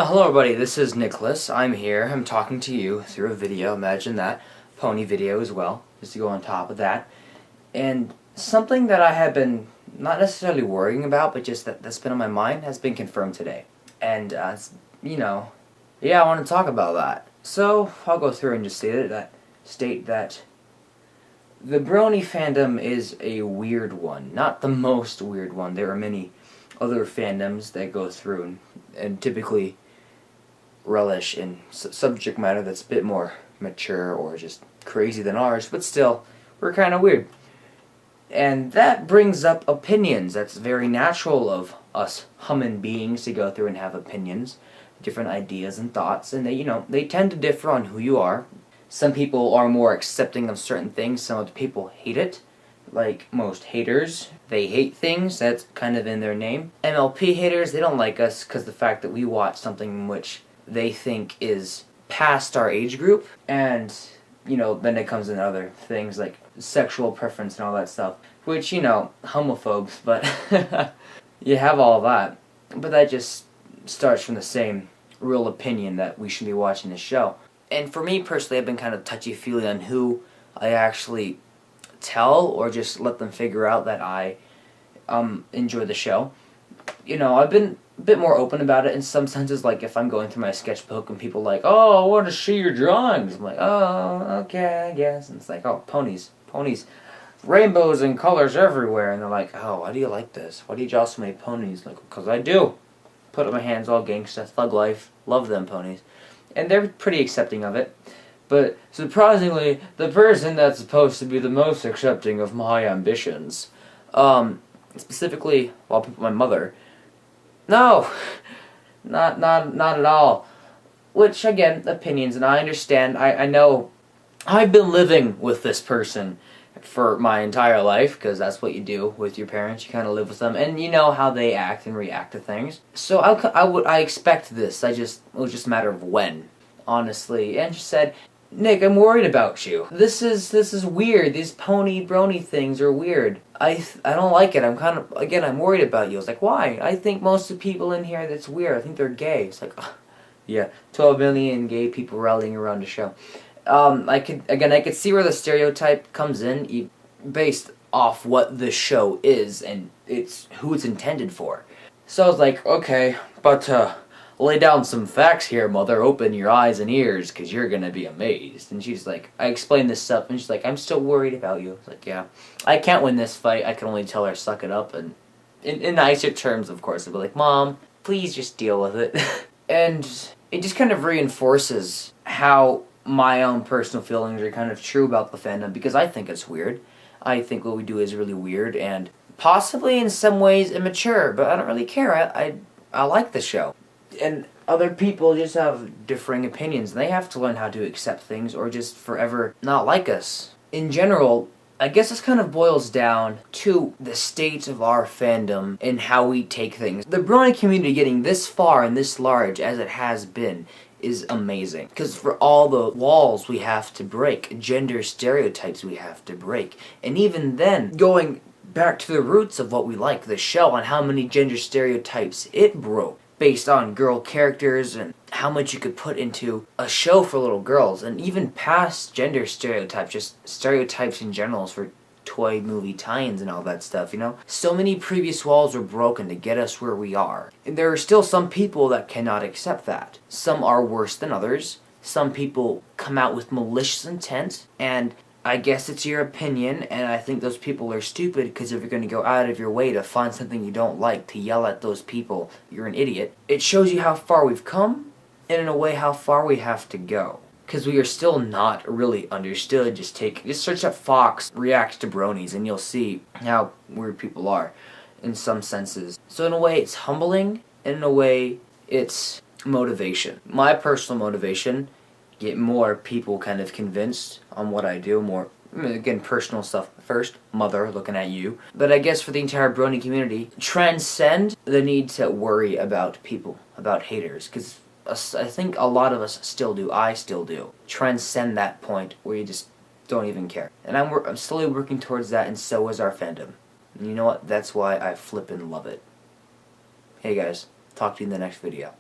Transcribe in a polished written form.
Hello everybody, this is Nicholas. I'm here. I'm talking to you through a video. Imagine that. Pony video as well, just to go on top of that. And something that I have been not necessarily worrying about, but just that's been on my mind, has been confirmed today. And, I want to talk about that. So, I'll go through and just state that the Brony fandom is a weird one. Not the most weird one. There are many other fandoms that go through and typically relish in subject matter that's a bit more mature or just crazy than ours, but still, we're kind of weird. And that brings up opinions. That's very natural of us human beings to go through and have opinions, different ideas and thoughts, and they tend to differ on who you are. Some people are more accepting of certain things, some other people hate it. Like most haters, they hate things, that's kind of in their name. MLP haters, they don't like us because the fact that we watch something which they think is past our age group, and, then it comes in other things like sexual preference and all that stuff, which, homophobes, but you have all that. But that just starts from the same real opinion that we should be watching this show. And for me personally, I've been kind of touchy-feely on who I actually tell or just let them figure out that I enjoy the show. I've been a bit more open about it in some senses, like if I'm going through my sketchbook and people are like, "Oh, I want to see your drawings." I'm like, "Oh, okay, I guess." And it's like, "Oh, ponies, rainbows and colors everywhere." And they're like, "Oh, why do you like this? Why do you draw so many ponies?" Like, "Because I do. Put up my hands all gangsta, thug life, love them ponies." And they're pretty accepting of it. But surprisingly, the person that's supposed to be the most accepting of my ambitions, specifically, my mother, no, not at all. Which, again, opinions, and I understand, I know, I've been living with this person for my entire life, because that's what you do with your parents, you kind of live with them, and you know how they act and react to things. So I expect this, it was just a matter of when, honestly. And she said, "Nick, I'm worried about you. This is weird. These pony brony things are weird. I don't like it. I'm worried about you." I was like, "Why?" "I think most of the people in here, that's weird. I think they're gay." It's like, yeah, 12 million gay people rallying around the show. I could see where the stereotype comes in, based off what the show is and who it's intended for. So I was like, okay, but lay down some facts here, mother. Open your eyes and ears, because you're going to be amazed. And she's like, I explained this stuff, and she's like, "I'm still worried about you." I was like, "Yeah, I can't win this fight. I can only tell her, suck it up." And in nicer terms, of course. I'd be like, "Mom, please just deal with it." And it just kind of reinforces how my own personal feelings are kind of true about the fandom, because I think it's weird. I think what we do is really weird, and possibly in some ways immature, but I don't really care. I like the show. And other people just have differing opinions, and they have to learn how to accept things or just forever not like us. In general, I guess this kind of boils down to the state of our fandom and how we take things. The Brony community getting this far and this large as it has been is amazing. Because for all the walls we have to break, gender stereotypes we have to break, and even then, going back to the roots of what we like, the show, on how many gender stereotypes it broke, based on girl characters and how much you could put into a show for little girls, and even past gender stereotypes, just stereotypes in general for toy movie tie-ins and all that stuff, So many previous walls were broken to get us where we are. And there are still some people that cannot accept that. Some are worse than others. Some people come out with malicious intent, and I guess it's your opinion, and I think those people are stupid, because if you're going to go out of your way to find something you don't like, to yell at those people, you're an idiot. It shows you how far we've come, and in a way how far we have to go. Because we are still not really understood. Just search up Fox reacts to bronies, and you'll see how weird people are, in some senses. So in a way it's humbling, and in a way it's motivation. My personal motivation, get more people kind of convinced on what I do, more, again, personal stuff first, mother, looking at you. But I guess for the entire brony community, transcend the need to worry about people, about haters, because I think a lot of us still do, I still do. Transcend that point where you just don't even care. And I'm slowly working towards that, and so is our fandom. And you know what? That's why I flippin' love it. Hey guys, talk to you in the next video.